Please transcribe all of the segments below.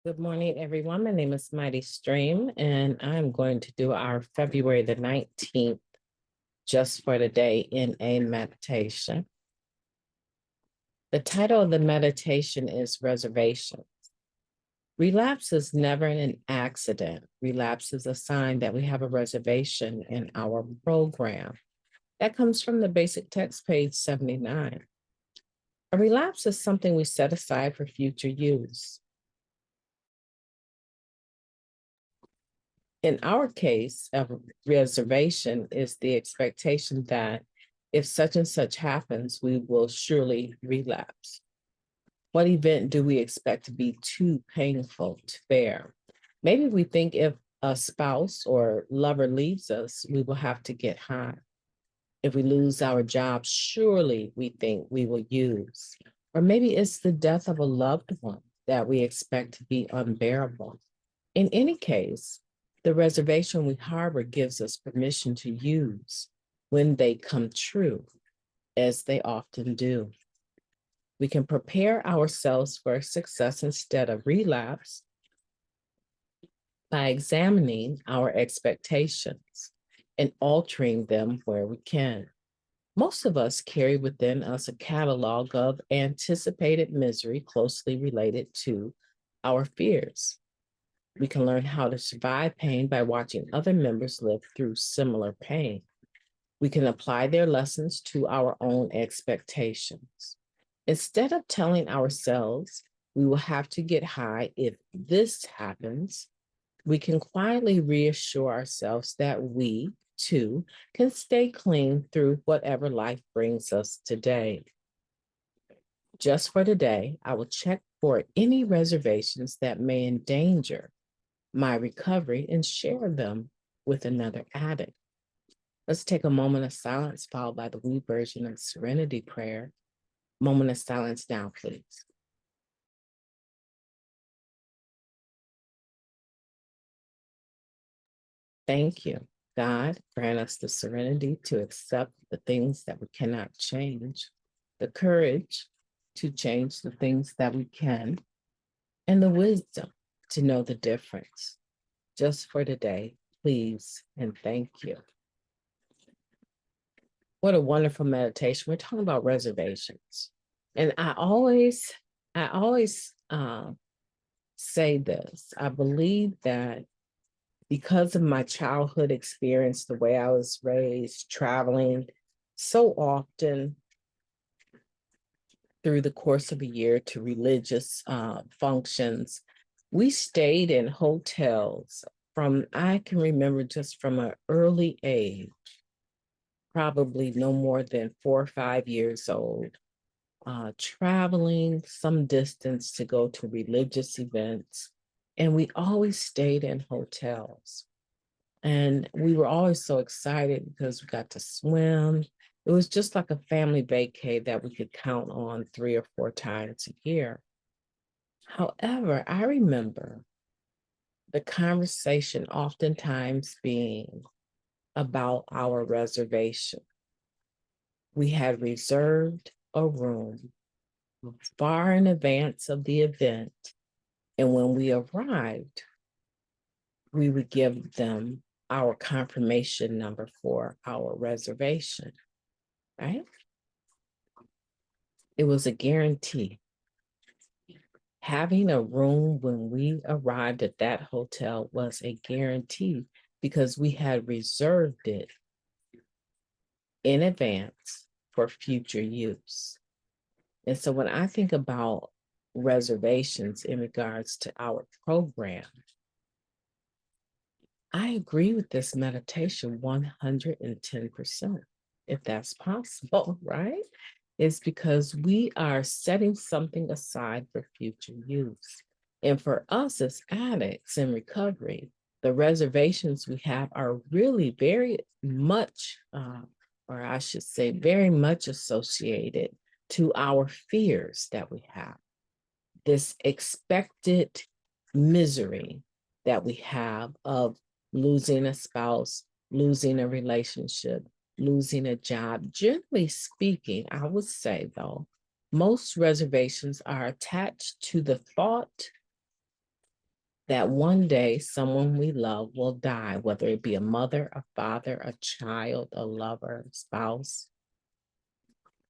Good morning, everyone. My name is MightyStream, and I'm going to do our February the 19th, just for the day, in a meditation. The title of the meditation is Reservations. Relapse is never an accident. Relapse is a sign that we have a reservation in our program. That comes from the basic text, page 79. A relapse is something we set aside for future use. In our case, a reservation is the expectation that if such and such happens, we will surely relapse. What event do we expect to be too painful to bear? Maybe we think if a spouse or lover leaves us, we will have to get high. If we lose our job, surely we think we will use. Or maybe it's the death of a loved one that we expect to be unbearable. In any case, the reservation we harbor gives us permission to use when they come true, as they often do. We can prepare ourselves for success instead of relapse by examining our expectations and altering them where we can. Most of us carry within us a catalog of anticipated misery closely related to our fears. We can learn how to survive pain by watching other members live through similar pain. We can apply their lessons to our own expectations. Instead of telling ourselves we will have to get high if this happens, we can quietly reassure ourselves that we, too, can stay clean through whatever life brings us today. Just for today, I will check for any reservations that may endanger my recovery and share them with another addict. Let's take a moment of silence followed by the wee version of Serenity Prayer. Moment of silence now, please. Thank you. God, grant us the serenity to accept the things that we cannot change, the courage to change the things that we can, and the wisdom to know the difference. Just for today, please and thank you. What a wonderful meditation. We're talking about reservations. And I always say this. I believe that because of my childhood experience, the way I was raised, traveling so often through the course of a year to religious functions, we stayed in hotels from, I can remember just from an early age, probably no more than 4 or 5 years old, traveling some distance to go to religious events. And we always stayed in hotels. And we were always so excited because we got to swim. It was just like a family vacay that we could count on 3 or 4 times a year. However, I remember the conversation oftentimes being about our reservation. We had reserved a room far in advance of the event. And when we arrived, we would give them our confirmation number for our reservation, right? It was a guarantee. Having a room when we arrived at that hotel was a guarantee because we had reserved it in advance for future use. And so when I think about reservations in regards to our program, I agree with this meditation 110%, if that's possible, right? It's because we are setting something aside for future use. And for us as addicts in recovery, the reservations we have are really very much, or I should say, very much associated to our fears that we have. This expected misery that we have of losing a spouse, losing a relationship, losing a job. Generally speaking, I would say, though, most reservations are attached to the thought that one day someone we love will die, whether it be a mother, a father, a child, a lover, spouse.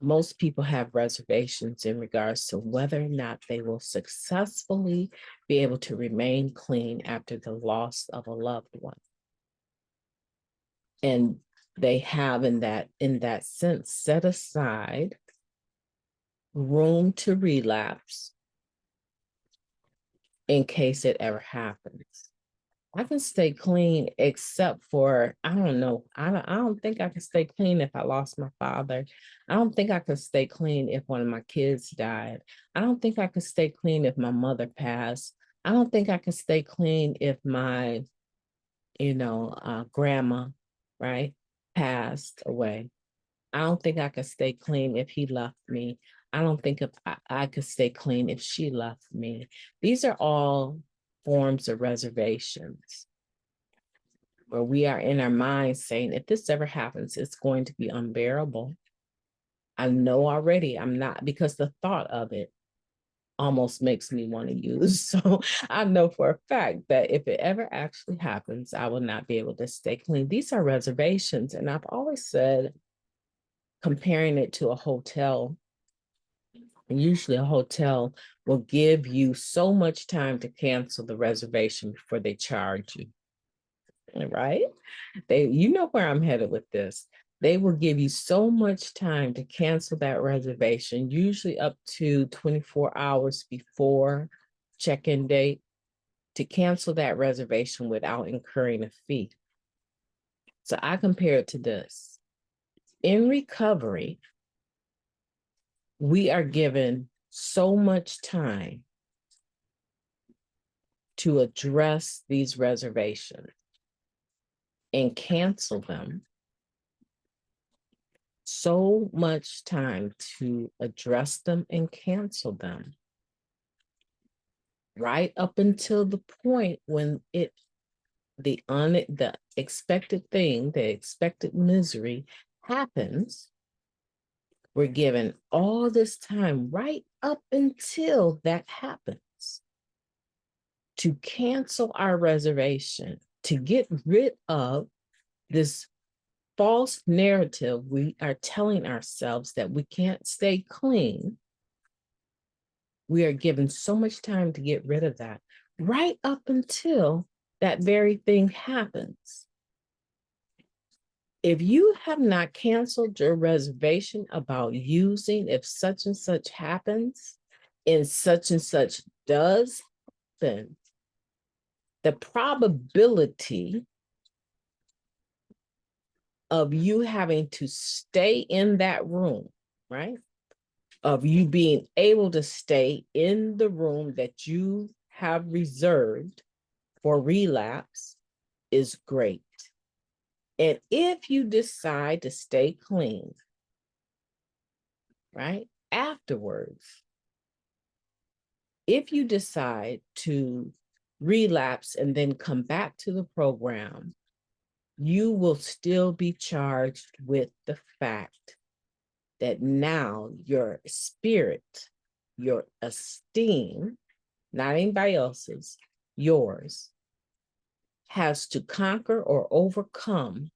Most people have reservations in regards to whether or not they will successfully be able to remain clean after the loss of a loved one. And they have in that sense set aside room to relapse in case it ever happens. I can stay clean except for, I don't know, I don't think I can stay clean if I lost my father. I don't think I could stay clean if one of my kids died. I don't think I could stay clean if my mother passed. I don't think I could stay clean if my, grandma, right, passed away. I don't think I could stay clean if he left me. I don't think if I could stay clean if she left me. These are all forms of reservations where we are in our minds saying, if this ever happens, it's going to be unbearable. I know already I'm not, because the thought of it almost makes me want to use. So I know for a fact that if it ever actually happens, I will not be able to stay clean. These are reservations. And I've always said, comparing it to a hotel, and usually a hotel will give you so much time to cancel the reservation before they charge you, right? You know where I'm headed with this. They will give you so much time to cancel that reservation, usually up to 24 hours before check-in date, to cancel that reservation without incurring a fee. So I compare it to this. In recovery, we are given so much time to address these reservations and cancel them. So much time to address them and cancel them, right up until the point when the expected thing, the expected misery happens. We're given all this time right up until that happens to cancel our reservation, to get rid of this false narrative we are telling ourselves that we can't stay clean. We are given so much time to get rid of that, right up until that very thing happens. If you have not canceled your reservation about using if such and such happens and such does happen, the probability of you having to stay in that room, right? Of you being able to stay in the room that you have reserved for relapse is great. And if you decide to stay clean, right, afterwards, if you decide to relapse and then come back to the program, you will still be charged with the fact that now your spirit, your esteem, not anybody else's, yours, has to conquer or overcome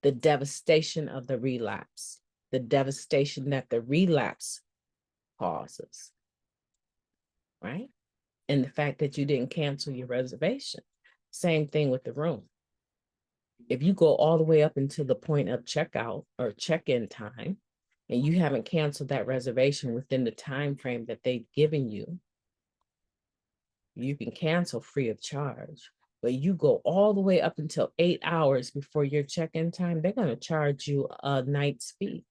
the devastation of the relapse, the devastation that the relapse causes, right? And the fact that you didn't cancel your reservation. Same thing with the room. If you go all the way up until the point of checkout or check-in time, and you haven't canceled that reservation within the time frame that they've given you, you can cancel free of charge. But you go all the way up until 8 hours before your check-in time, they're going to charge you a night's fee.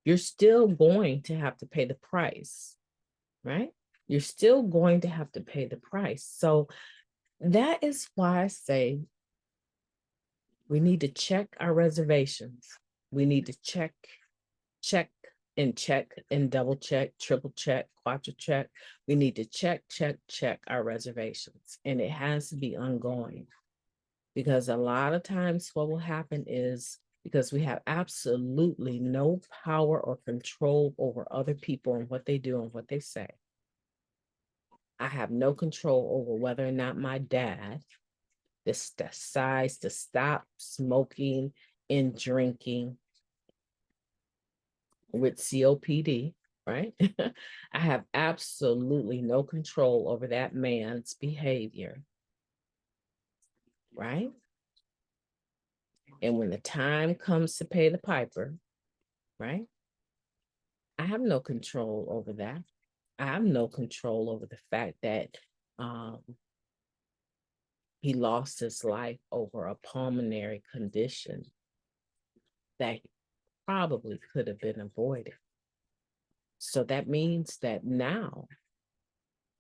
You're still going to have to pay the price, right? You're still going to have to pay the price. So that is why I say we need to check our reservations. We need to check and double check, triple check, quadruple check. We need to check our reservations. And it has to be ongoing, because a lot of times what will happen is, because we have absolutely no power or control over other people and what they do and what they say, I have no control over whether or not my dad decides to stop smoking and drinking with COPD, right? I have absolutely no control over that man's behavior, right? And when the time comes to pay the piper, right? I have no control over that. I have no control over the fact that um, he lost his life over a pulmonary condition that probably could have been avoided. So that means that now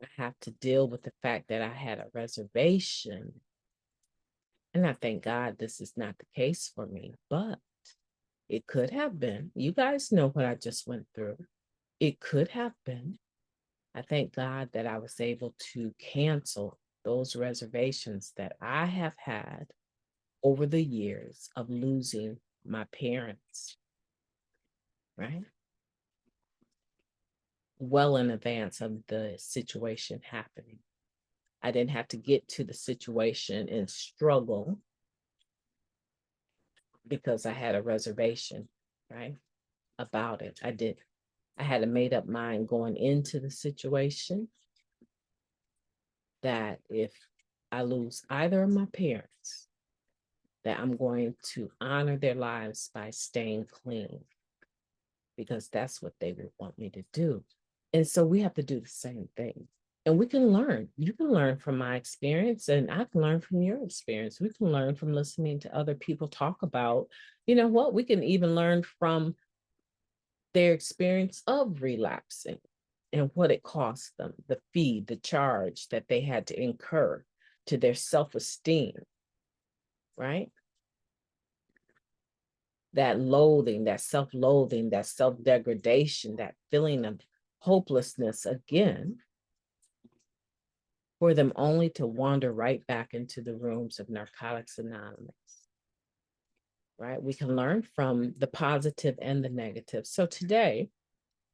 I have to deal with the fact that I had a reservation. And I thank God this is not the case for me, but it could have been. You guys know what I just went through. It could have been. I thank God that I was able to cancel those reservations that I have had over the years of losing my parents, right? Well in advance of the situation happening. I didn't have to get to the situation and struggle because I had a reservation, right? About it. I had a made up mind going into the situation that if I lose either of my parents, that I'm going to honor their lives by staying clean because that's what they would want me to do. And so we have to do the same thing. And we can learn. You can learn from my experience, and I can learn from your experience. We can learn from listening to other people talk about, you know what, we can even learn from their experience of relapsing and what it cost them, the fee, the charge that they had to incur to their self-esteem, right? That loathing, that self-loathing, that self-degradation, that feeling of hopelessness again, for them only to wander right back into the rooms of Narcotics Anonymous, right? We can learn from the positive and the negative. So today,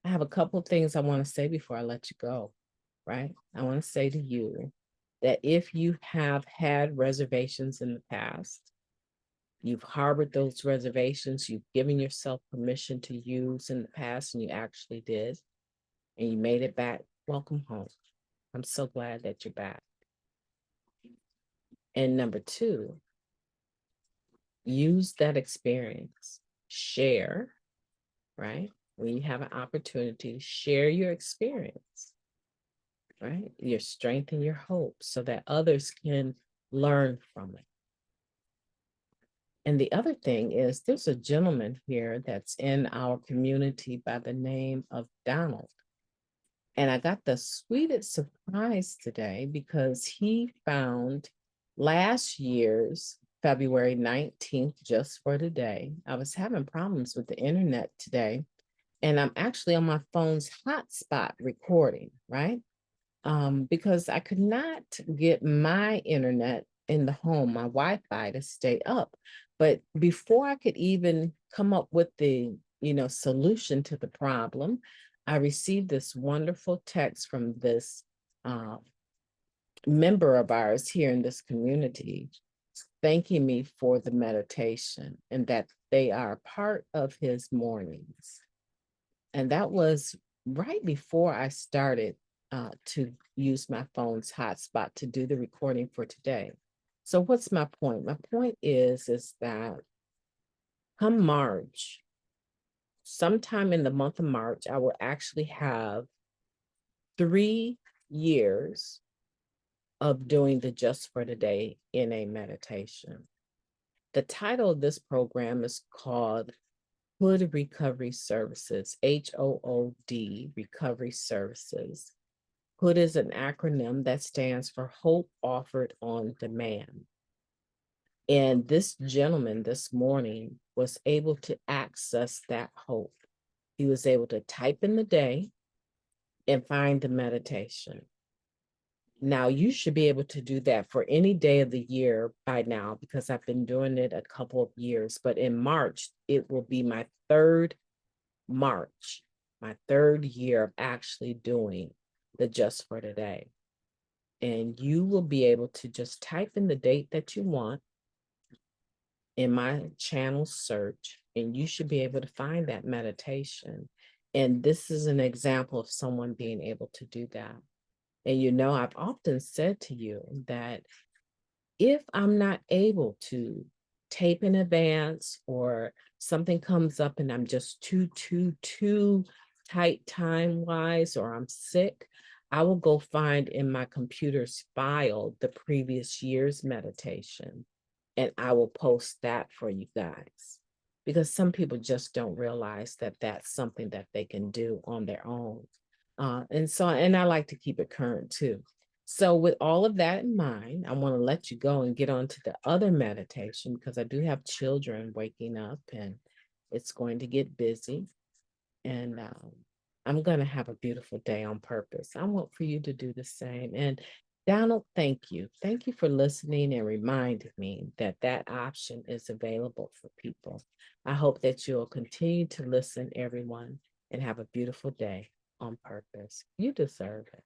I have a couple of things I want to say before I let you go, right? I want to say to you that if you have had reservations in the past, you've harbored those reservations, you've given yourself permission to use in the past, and you actually did, and you made it back, welcome home. I'm so glad that you're back. And number two, use that experience, share, right? When you have an opportunity, share your experience, right? Your strength and your hope so that others can learn from it. And the other thing is there's a gentleman here that's in our community by the name of Donald. And I got the sweetest surprise today because he found last year's February 19th, just for today. I was having problems with the internet today, and I'm actually on my phone's hotspot recording, right? Because I could not get my internet in the home, my Wi-Fi to stay up. But before I could even come up with the, solution to the problem, I received this wonderful text from this member of ours here in this community, thanking me for the meditation and that they are part of his mornings. And that was right before I started to use my phone's hotspot to do the recording for today. So what's my point? My point is that come March, sometime in the month of March, I will actually have 3 years of doing the Just for Today in a meditation. The title of this program is called H.O.O.D Recovery Services, H.O.O.D Recovery Services. H.O.O.D is an acronym that stands for Hope Offered on Demand. And this gentleman this morning was able to access that hope. He was able to type in the day and find the meditation. Now, you should be able to do that for any day of the year by now because I've been doing it a couple of years. But in March, it will be my third March, my third year of actually doing the Just for Today. And you will be able to just type in the date that you want in my channel search, and you should be able to find that meditation. And this is an example of someone being able to do that. And I've often said to you that if I'm not able to tape in advance, or something comes up and I'm just too tight time wise, or I'm sick, I will go find in my computer's file the previous year's meditation, and I will post that for you guys, because some people just don't realize that that's something that they can do on their own. And I like to keep it current too. So with all of that in mind, I want to let you go and get on to the other meditation, because I do have children waking up and it's going to get busy. And I'm going to have a beautiful day on purpose. I want for you to do the same. And Donald, thank you. Thank you for listening and reminding me that that option is available for people. I hope that you'll continue to listen, everyone, and have a beautiful day on purpose. You deserve it.